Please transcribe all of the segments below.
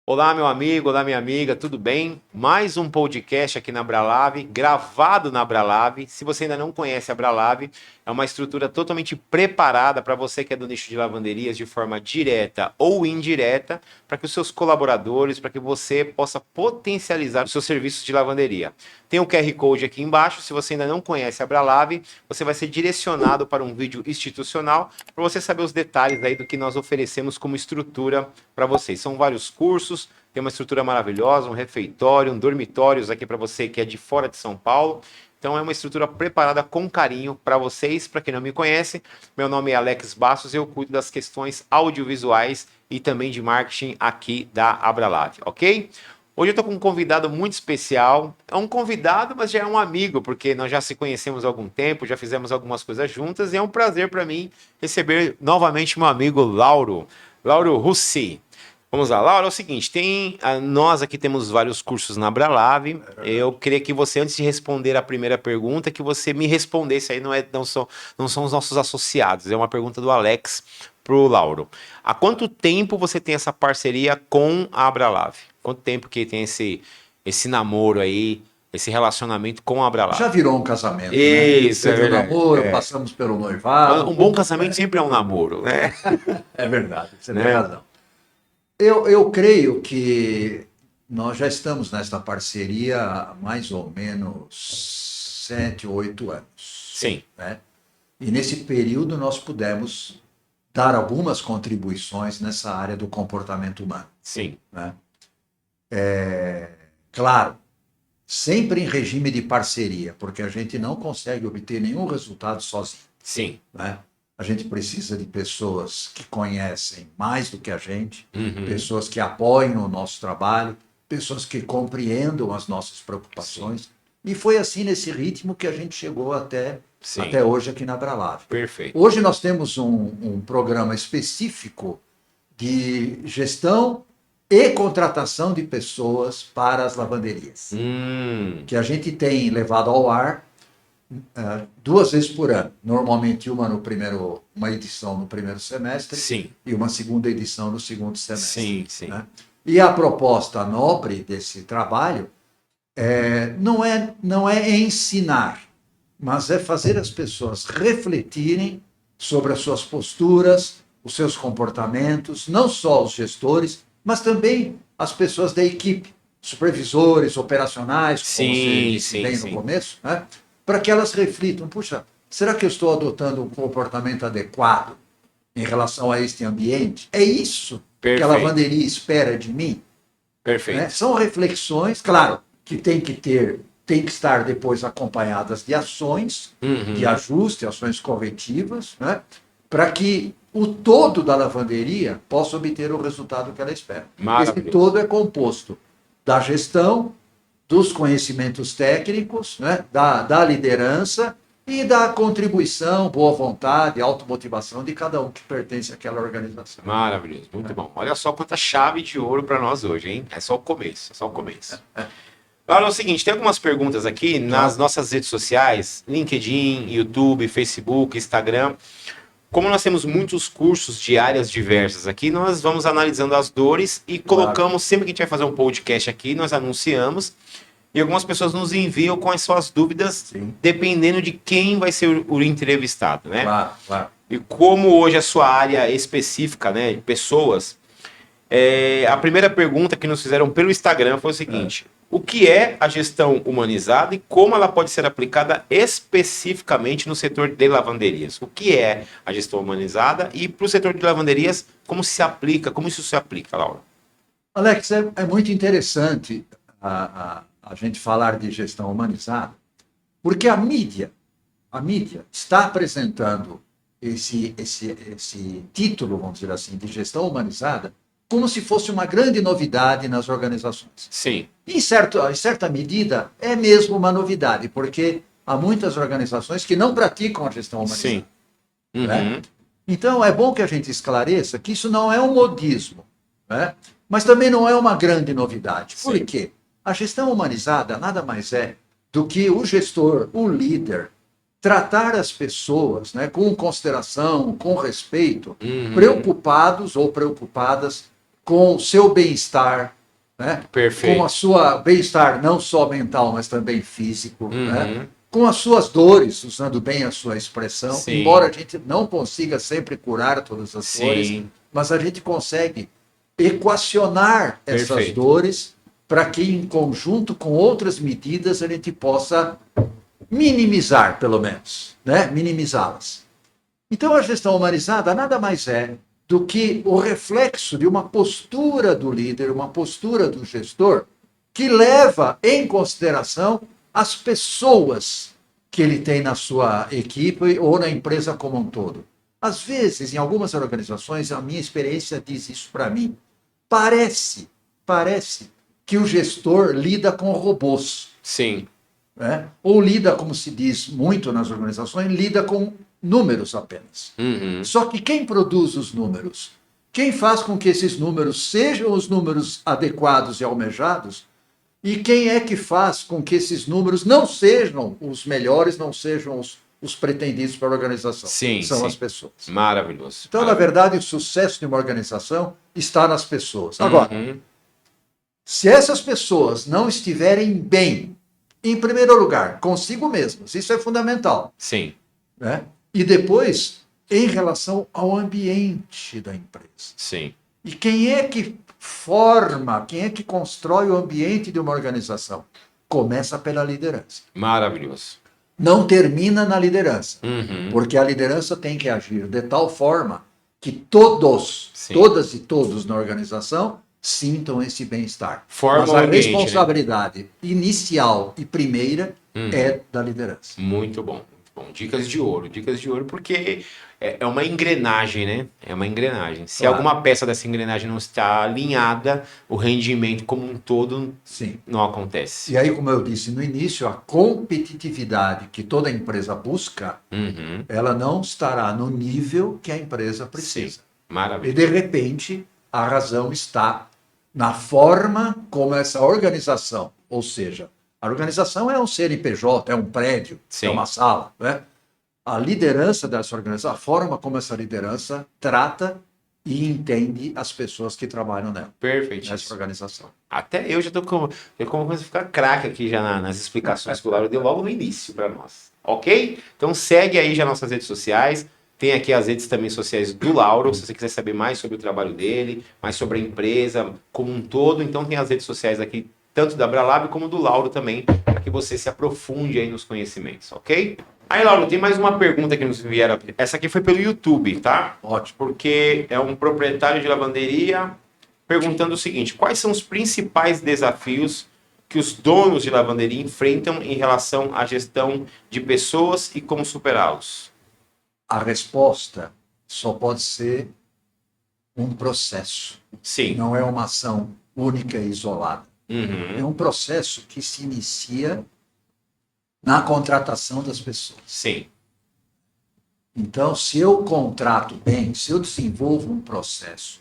Olá, meu amigo, olá, minha amiga, tudo bem? Mais um podcast aqui na Abralave, gravado na Abralave. Se você ainda não conhece a Abralave, é uma estrutura totalmente preparada para você que é do nicho de lavanderias de forma direta ou indireta, para que os seus colaboradores, para que você possa potencializar os seus serviços de lavanderia. Tem o QR Code aqui embaixo. Se você ainda não conhece a Abralave, você vai ser direcionado para um vídeo institucional para você saber os detalhes aí do que nós oferecemos como estrutura para vocês. São vários cursos, tem uma estrutura maravilhosa, um refeitório, um dormitórios aqui para você que é de fora de São Paulo. Então é uma estrutura preparada com carinho para vocês. Para quem não me conhece, meu nome é Alex Bastos e eu cuido das questões audiovisuais e também de marketing aqui da Abralave, ok? Hoje eu estou com um convidado muito especial. É um convidado, mas já é um amigo, porque nós já se conhecemos há algum tempo, já fizemos algumas coisas juntas, e é um prazer para mim receber novamente meu amigo Lauro Russi. Vamos lá, Laura, é o seguinte, nós aqui temos vários cursos na Abralave. Eu queria que você, antes de responder a primeira pergunta, que você me respondesse aí, não são os nossos associados, é uma pergunta do Alex pro Lauro. Há quanto tempo você tem essa parceria com a Abralave? Quanto tempo que tem esse namoro aí, esse relacionamento com a Abralave? Já virou um casamento, né? Isso, é Teve o verdade. namoro, passamos pelo noivado. Um bom casamento sempre é um namoro, né? É verdade, você tem razão. Eu creio que nós já estamos nesta parceria há mais ou menos 7, 8 anos. Sim. Né? E nesse período nós pudemos dar algumas contribuições nessa área do comportamento humano. Sim. Né? Claro, sempre em regime de parceria, porque a gente não consegue obter nenhum resultado sozinho. Sim. Né? A gente precisa de pessoas que conhecem mais do que a gente, pessoas que apoiam o nosso trabalho, pessoas que compreendam as nossas preocupações. Sim. E foi assim, nesse ritmo, que a gente chegou até hoje aqui na Abralave. Perfeito. Hoje nós temos um programa específico de gestão e contratação de pessoas para as lavanderias, que a gente tem levado ao ar 2 vezes por ano, normalmente uma edição no primeiro semestre. Sim. E uma segunda edição no segundo semestre. Sim, sim. Né? E a proposta nobre desse trabalho não é ensinar, mas é fazer as pessoas refletirem sobre as suas posturas, os seus comportamentos, não só os gestores, mas também as pessoas da equipe, supervisores, operacionais, como você disse bem no começo, né? Para que elas reflitam, puxa, será que eu estou adotando um comportamento adequado em relação a este ambiente? É isso que a lavanderia espera de mim? Perfeito. Né? São reflexões, claro, que tem que estar depois acompanhadas de ações de ajuste, ações corretivas, né? Para que o todo da lavanderia possa obter o resultado que ela espera. Esse todo é composto da gestão, dos conhecimentos técnicos, né, da liderança e da contribuição, boa vontade, automotivação de cada um que pertence àquela organização. Maravilhoso, muito bom. Olha só quanta chave de ouro para nós hoje, hein? É só o começo, Agora é o seguinte, tem algumas perguntas aqui nas nossas redes sociais, LinkedIn, YouTube, Facebook, Instagram. Como nós temos muitos cursos de áreas diversas aqui, nós vamos analisando as dores e colocamos, sempre que a gente vai fazer um podcast aqui, nós anunciamos. E algumas pessoas nos enviam com as suas dúvidas, dependendo de quem vai ser o entrevistado, né? Claro. E como hoje a sua área específica, né, de pessoas, a primeira pergunta que nos fizeram pelo Instagram foi o seguinte: o que é a gestão humanizada e como ela pode ser aplicada especificamente no setor de lavanderias? O que é a gestão humanizada e para o setor de lavanderias, como isso se aplica, Laura? Alex, é muito interessante a gente falar de gestão humanizada, porque a mídia está apresentando esse título, vamos dizer assim, de gestão humanizada, como se fosse uma grande novidade nas organizações. Sim. Em certa medida, é mesmo uma novidade, porque há muitas organizações que não praticam a gestão humanizada. Sim. Né? Então, é bom que a gente esclareça que isso não é um modismo, né? Mas também não é uma grande novidade. Por quê? A gestão humanizada nada mais é do que o gestor, o líder, tratar as pessoas, né, com consideração, com respeito, preocupados ou preocupadas com o seu bem-estar, né? Perfeito. Com a sua bem-estar não só mental, mas também físico, né? Uhum. Com as suas dores, usando bem a sua expressão, Sim. embora a gente não consiga sempre curar todas as dores, Sim. mas a gente consegue equacionar essas Perfeito. dores para que, em conjunto com outras medidas, a gente possa minimizar, pelo menos, né? Minimizá-las. Então, a gestão humanizada nada mais é do que o reflexo de uma postura do líder, uma postura do gestor, que leva em consideração as pessoas que ele tem na sua equipe ou na empresa como um todo. Às vezes, em algumas organizações, a minha experiência diz isso para mim, parece que o gestor lida com robôs. Sim. Né? Ou lida, como se diz muito nas organizações, lida com números apenas. Uhum. Só que quem produz os números? Quem faz com que esses números sejam os números adequados e almejados? E quem é que faz com que esses números não sejam os melhores, não sejam os pretendidos para a organização? Sim, São sim. as pessoas. Maravilhoso. Então, na verdade, o sucesso de uma organização está nas pessoas. Agora, se essas pessoas não estiverem bem, em primeiro lugar, consigo mesmas, isso é fundamental. Sim. Né? E depois, em relação ao ambiente da empresa. Sim. E quem é que forma, quem é que constrói o ambiente de uma organização? Começa pela liderança. Maravilhoso. Não termina na liderança. Uhum. Porque a liderança tem que agir de tal forma que todas e todos na organização sintam esse bem-estar. Mas a ambiente, responsabilidade inicial e primeira é da liderança. Muito bom. Bom, dicas de ouro, porque é uma engrenagem, né? É uma engrenagem. Se alguma peça dessa engrenagem não está alinhada, o rendimento como um todo não acontece. E aí, como eu disse no início, a competitividade que toda empresa busca, ela não estará no nível que a empresa precisa. Maravilha. E, de repente, a razão está na forma como essa organização, ou seja, a organização é um CNPJ, é um prédio, é uma sala, né? A liderança dessa organização, a forma como essa liderança trata e entende as pessoas que trabalham nela. Perfeito. Nessa organização. Até eu já estou começando a ficar craque aqui já nas explicações que o Lauro deu logo no início para nós. Ok? Então segue aí já nossas redes sociais. Tem aqui as redes também sociais do Lauro, se você quiser saber mais sobre o trabalho dele, mais sobre a empresa como um todo. Então tem as redes sociais aqui, tanto da Bralab como do Lauro também, para que você se aprofunde aí nos conhecimentos, ok? Aí, Lauro, tem mais uma pergunta que nos vieram. Essa aqui foi pelo YouTube, tá? Ótimo. Porque é um proprietário de lavanderia perguntando o seguinte: quais são os principais desafios que os donos de lavanderia enfrentam em relação à gestão de pessoas e como superá-los? A resposta só pode ser um processo. Sim. Não é uma ação única e isolada. Uhum. É um processo que se inicia na contratação das pessoas. Sim. Então, se eu contrato bem, se eu desenvolvo um processo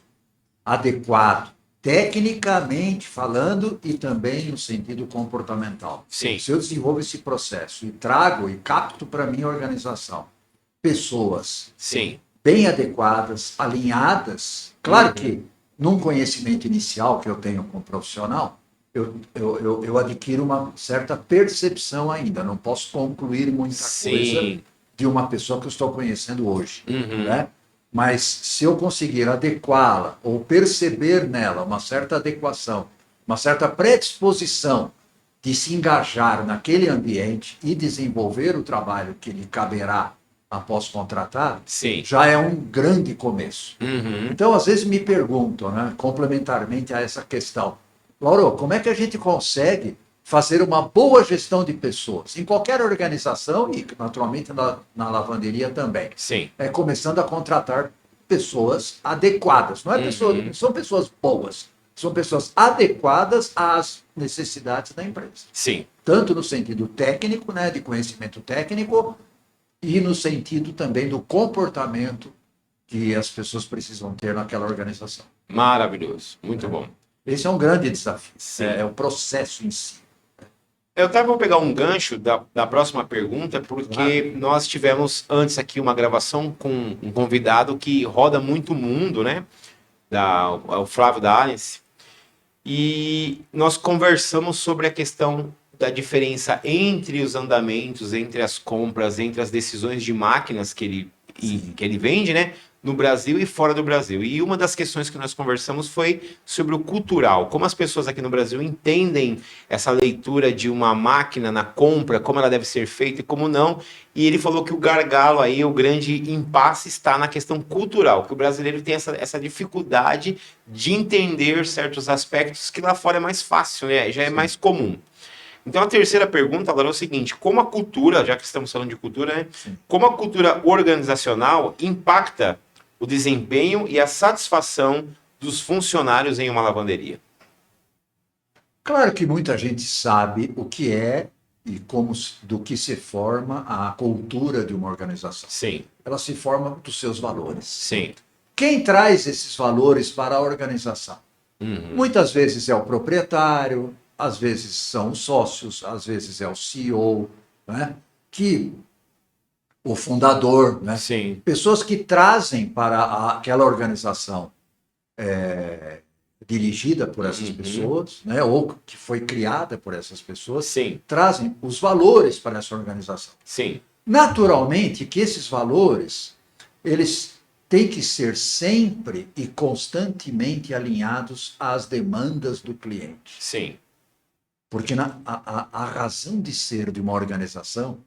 adequado, tecnicamente falando e também no sentido comportamental. Sim. Se eu desenvolvo esse processo e trago e capto para a minha organização pessoas bem adequadas, alinhadas, claro que num conhecimento inicial que eu tenho como profissional, eu adquiro uma certa percepção ainda, não posso concluir muita coisa de uma pessoa que eu estou conhecendo hoje, né? Mas se eu conseguir adequá-la ou perceber nela uma certa adequação, uma certa predisposição de se engajar naquele ambiente e desenvolver o trabalho que lhe caberá após contratado, já é um grande começo. Então, às vezes me perguntam, né, complementarmente a essa questão, Lauro, como é que a gente consegue fazer uma boa gestão de pessoas? Em qualquer organização e, naturalmente, na lavanderia também. É começando a contratar pessoas adequadas. Não são pessoas boas, são pessoas adequadas às necessidades da empresa. Tanto no sentido técnico, né, de conhecimento técnico, e no sentido também do comportamento que as pessoas precisam ter naquela organização. Maravilhoso, muito bom. Esse é um grande desafio, é o processo em si. Eu até vou pegar um gancho da próxima pergunta, porque nós tivemos antes aqui uma gravação com um convidado que roda muito o mundo, né? O Flávio da Alice. e nós conversamos sobre a questão da diferença entre os andamentos, entre as compras, entre as decisões de máquinas que ele vende, né? No Brasil e fora do Brasil. E uma das questões que nós conversamos foi sobre o cultural. Como as pessoas aqui no Brasil entendem essa leitura de uma máquina na compra, como ela deve ser feita e como não. E ele falou que o gargalo aí, o grande impasse está na questão cultural, que o brasileiro tem essa dificuldade de entender certos aspectos que lá fora é mais fácil, né? Já é mais comum. Então a terceira pergunta, Laura, é o seguinte: como a cultura, já que estamos falando de cultura, né? Como a cultura organizacional impacta o desempenho e a satisfação dos funcionários em uma lavanderia? Claro que muita gente sabe o que é e como do que se forma a cultura de uma organização. Sim, Ela se forma dos seus valores. sim. Quem traz esses valores para a organização? Uhum. Muitas vezes é o proprietário, às vezes são os sócios, às vezes é o CEO, né? Que o fundador, né? Sim. Pessoas que trazem para aquela organização dirigida por essas pessoas, né? Ou que foi criada por essas pessoas, Sim, trazem os valores para essa organização. sim, Naturalmente que esses valores, eles têm que ser sempre e constantemente alinhados às demandas do cliente. sim, Porque a razão de ser de uma organização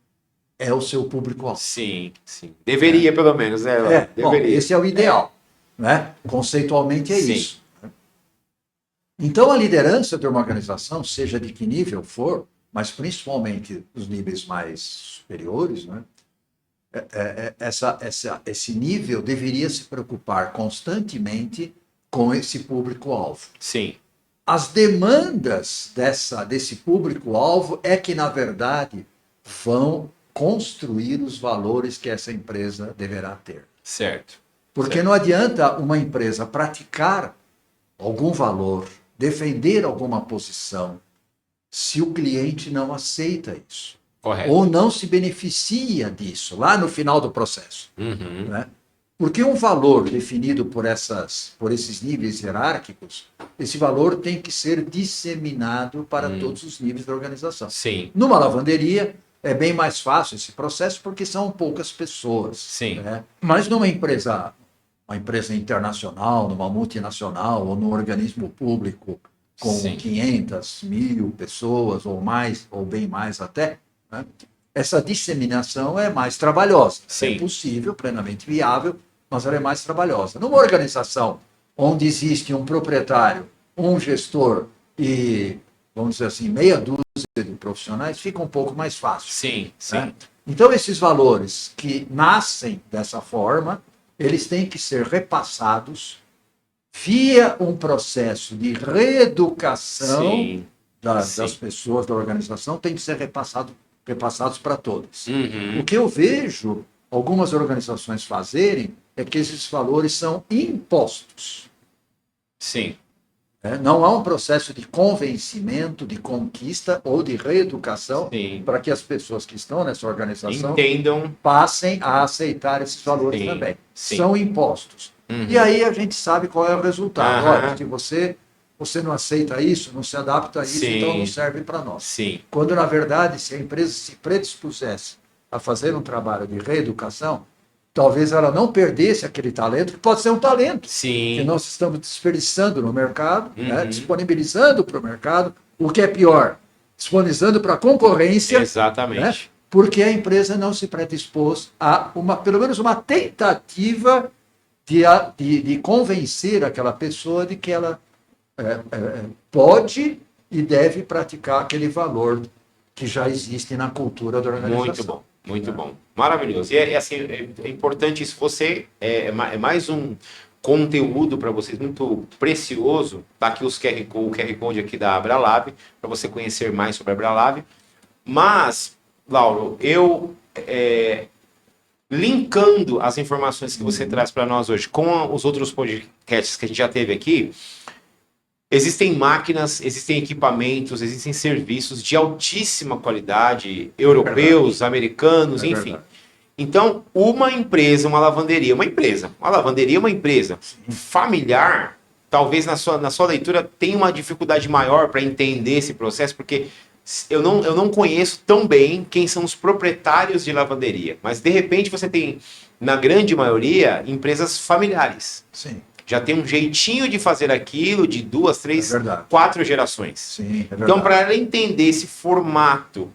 é o seu público-alvo. sim, sim. Deveria, pelo menos, né? Laura? Bom, Deveria. esse é o ideal, né? Conceitualmente é Sim. isso. Então, a liderança de uma organização, seja de que nível for, mas principalmente os níveis mais superiores, né? Esse nível deveria se preocupar constantemente com esse público-alvo. Sim, As demandas desse público-alvo é que, na verdade, vão construir os valores que essa empresa deverá ter. certo. Porque Certo. não adianta uma empresa praticar algum valor, defender alguma posição, se o cliente não aceita isso. Correto. Ou não se beneficia disso, lá no final do processo. Uhum. Né? Porque um valor definido por esses níveis hierárquicos, esse valor tem que ser disseminado para todos os níveis da organização. Sim, Numa lavanderia, é bem mais fácil esse processo porque são poucas pessoas. Sim. Né? Mas numa empresa, uma empresa internacional, numa multinacional ou num organismo público com Sim. 500, 1.000 pessoas ou mais, ou bem mais até, né? Essa disseminação é mais trabalhosa. Sim. É possível, plenamente viável, mas ela é mais trabalhosa. Numa organização onde existe um proprietário, um gestor e, vamos dizer assim, meia dúzia de profissionais, fica um pouco mais fácil. sim, sim. Né? Então, esses valores que nascem dessa forma, eles têm que ser repassados via um processo de reeducação Sim. das pessoas, da organização, tem que ser repassados para todas. Uhum. O que eu vejo algumas organizações fazerem é que esses valores são impostos. Sim. Não há um processo de convencimento, de conquista ou de reeducação Sim. para que as pessoas que estão nessa organização Entendam. passem a aceitar esses valores Sim, também. sim. São impostos. Uhum. E aí a gente sabe qual é o resultado. Aham. Olha, se você não aceita isso, não se adapta a isso, Sim. então não serve para nós. Sim. Quando, na verdade, se a empresa se predispusesse a fazer um trabalho de reeducação, talvez ela não perdesse aquele talento, que pode ser um talento que Sim. nós estamos desperdiçando no mercado, né, Uhum. disponibilizando para o mercado, o que é pior, disponibilizando para a concorrência, Exatamente. né, porque a empresa não se predispôs a pelo menos uma tentativa de convencer aquela pessoa de que ela pode e deve praticar aquele valor que já existe na cultura da organização. Muito bom, muito bom. Maravilhoso. E assim, é importante isso. Você é mais um conteúdo para vocês muito precioso. Tá aqui o QR Code aqui da Abralab, para você conhecer mais sobre a Abralab. Mas, Lauro, eu linkando as informações que você traz para nós hoje com os outros podcasts que a gente já teve aqui, existem máquinas, existem equipamentos, existem serviços de altíssima qualidade, europeus, americanos, enfim. Verdade. Então, uma empresa familiar, talvez na sua leitura tenha uma dificuldade maior para entender esse processo, porque eu não conheço tão bem quem são os proprietários de lavanderia, mas de repente você tem, na grande maioria, empresas familiares. Sim. Já tem um jeitinho de fazer aquilo de 2, 3, verdade. 4 gerações. Sim, é Então, verdade. para ela entender esse formato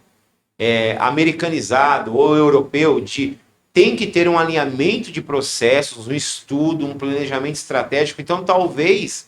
americanizado ou europeu de tem que ter um alinhamento de processos, um estudo, um planejamento estratégico. Então, talvez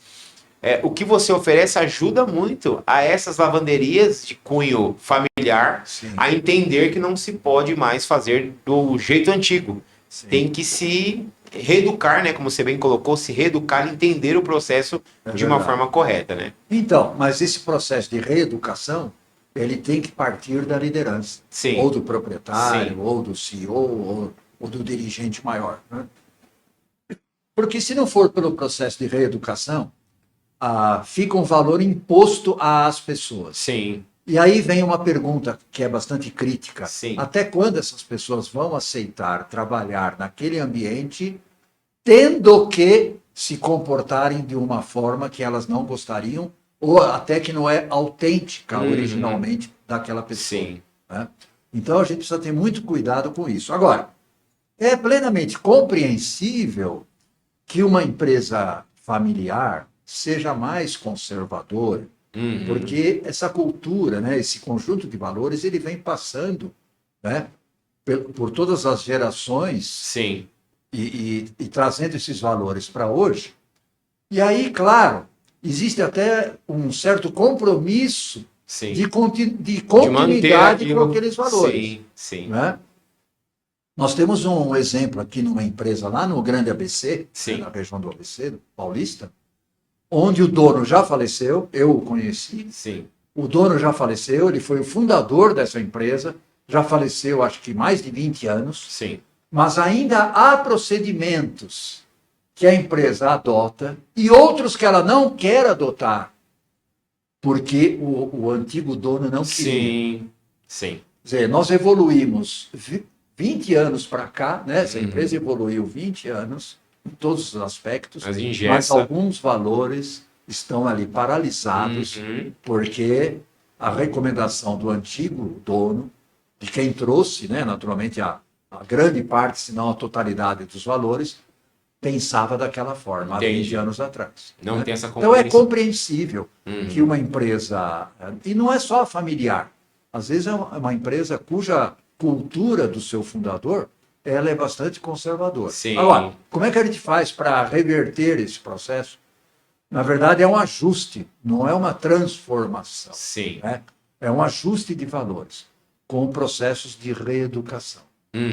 o que você oferece ajuda muito a essas lavanderias de cunho familiar Sim. a entender que não se pode mais fazer do jeito antigo. Sim. Tem que se reeducar, né? Como você bem colocou, se reeducar e entender o processo de uma forma correta, né? Então, mas esse processo de reeducação, ele tem que partir da liderança. Sim. Ou do proprietário, Sim. ou do CEO, ou do dirigente maior. Né? Porque se não for pelo processo de reeducação, fica um valor imposto às pessoas. Sim. E aí vem uma pergunta que é bastante crítica. Sim. Até quando essas pessoas vão aceitar trabalhar naquele ambiente, tendo que se comportarem de uma forma que elas não gostariam, ou até que não é autêntica originalmente daquela pessoa? Sim. Né? Então a gente precisa ter muito cuidado com isso. Agora, é plenamente compreensível que uma empresa familiar seja mais conservadora, porque essa cultura, né, esse conjunto de valores, ele vem passando, né, por todas as gerações. Sim. E trazendo esses valores para hoje. E aí, claro, existe até um certo compromisso de continuidade com aqueles valores. Sim, sim. Né? Nós temos um exemplo aqui numa empresa lá no Grande ABC, né, na região do ABC, do Paulista, onde o dono já faleceu, eu o conheci. Sim. O dono já faleceu, ele foi o fundador dessa empresa, já faleceu acho que mais de 20 anos. Sim. Mas ainda há procedimentos que a empresa adota e outros que ela não quer adotar, porque o antigo dono não queria. Sim, sim. Quer dizer, nós evoluímos 20 anos para cá, né? Essa empresa evoluiu 20 anos em todos os aspectos, mas alguns valores estão ali paralisados, porque a recomendação do antigo dono, de quem trouxe, né, naturalmente, a grande parte, se não a totalidade dos valores, pensava daquela forma, há 20 anos atrás. Não, né? Tem essa Então é compreensível que uma empresa, e não é só familiar, às vezes é uma empresa cuja cultura do seu fundador ela é bastante conservadora. Sim. Agora, como é que a gente faz para reverter esse processo? Na verdade, é um ajuste, não é uma transformação. Sim. Né? É um ajuste de valores, com processos de reeducação.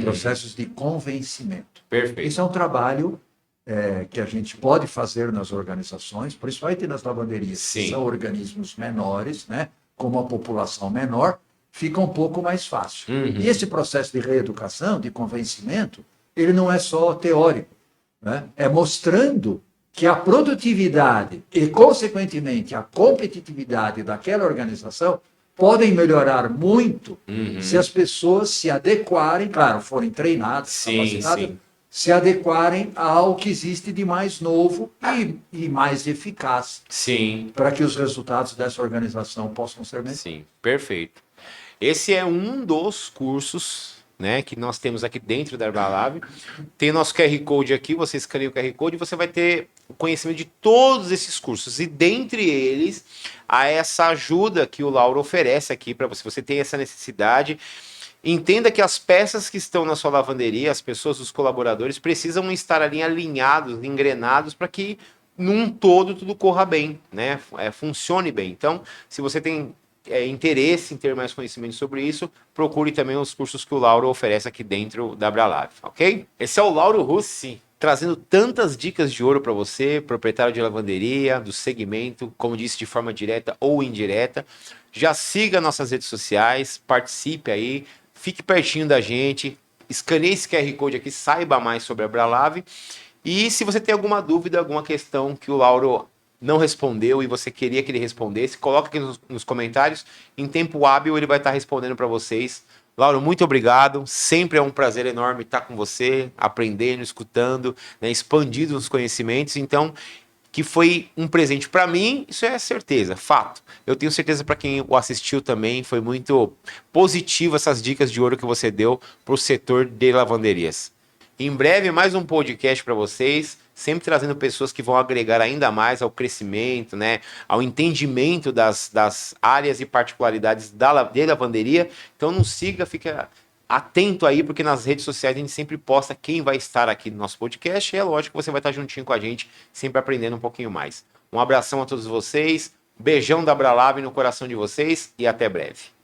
Processos de convencimento. Perfeito. Esse é um trabalho que a gente pode fazer nas organizações, principalmente nas lavanderias, que são organismos menores, né, com uma população menor, fica um pouco mais fácil. E esse processo de reeducação, de convencimento, ele não é só teórico, né? É mostrando que a produtividade e, consequentemente, a competitividade daquela organização podem melhorar muito se as pessoas se adequarem, claro, forem treinadas, capacitadas, se adequarem ao que existe de mais novo e mais eficaz. Sim. Para que os resultados dessa organização possam ser melhores. Sim, perfeito. Esse é um dos cursos, né, que nós temos aqui dentro da Herbalab. Tem o nosso QR Code aqui, você escaneia o QR Code e você vai ter o conhecimento de todos esses cursos. E dentre eles, há essa ajuda que o Lauro oferece aqui para você. Você tem essa necessidade. Entenda que as peças que estão na sua lavanderia, as pessoas, os colaboradores, precisam estar ali alinhados, engrenados, para que num todo tudo corra bem, né? Funcione bem. Então, se você tem interesse em ter mais conhecimento sobre isso, procure também os cursos que o Lauro oferece aqui dentro da Bralab, ok? Esse é o Lauro Russi, trazendo tantas dicas de ouro para você, proprietário de lavanderia, do segmento, como disse, de forma direta ou indireta. Já siga nossas redes sociais, participe aí, fique pertinho da gente, escaneie esse QR Code aqui, saiba mais sobre a Bralab. E se você tem alguma dúvida, alguma questão que o Lauro não respondeu e você queria que ele respondesse, coloca aqui nos comentários. Em tempo hábil ele vai estar respondendo para vocês. Lauro, muito obrigado. Sempre é um prazer enorme estar com você, aprendendo, escutando, né, expandindo os conhecimentos. Então, que foi um presente para mim, isso é certeza, fato. Eu tenho certeza para quem o assistiu também, foi muito positivo essas dicas de ouro que você deu para o setor de lavanderias. Em breve, mais um podcast para vocês, sempre trazendo pessoas que vão agregar ainda mais ao crescimento, né, ao entendimento das áreas e particularidades de lavanderia. Então não siga, fica atento aí, porque nas redes sociais a gente sempre posta quem vai estar aqui no nosso podcast, e é lógico que você vai estar juntinho com a gente, sempre aprendendo um pouquinho mais. Um abração a todos vocês, beijão da Bralab no coração de vocês e até breve.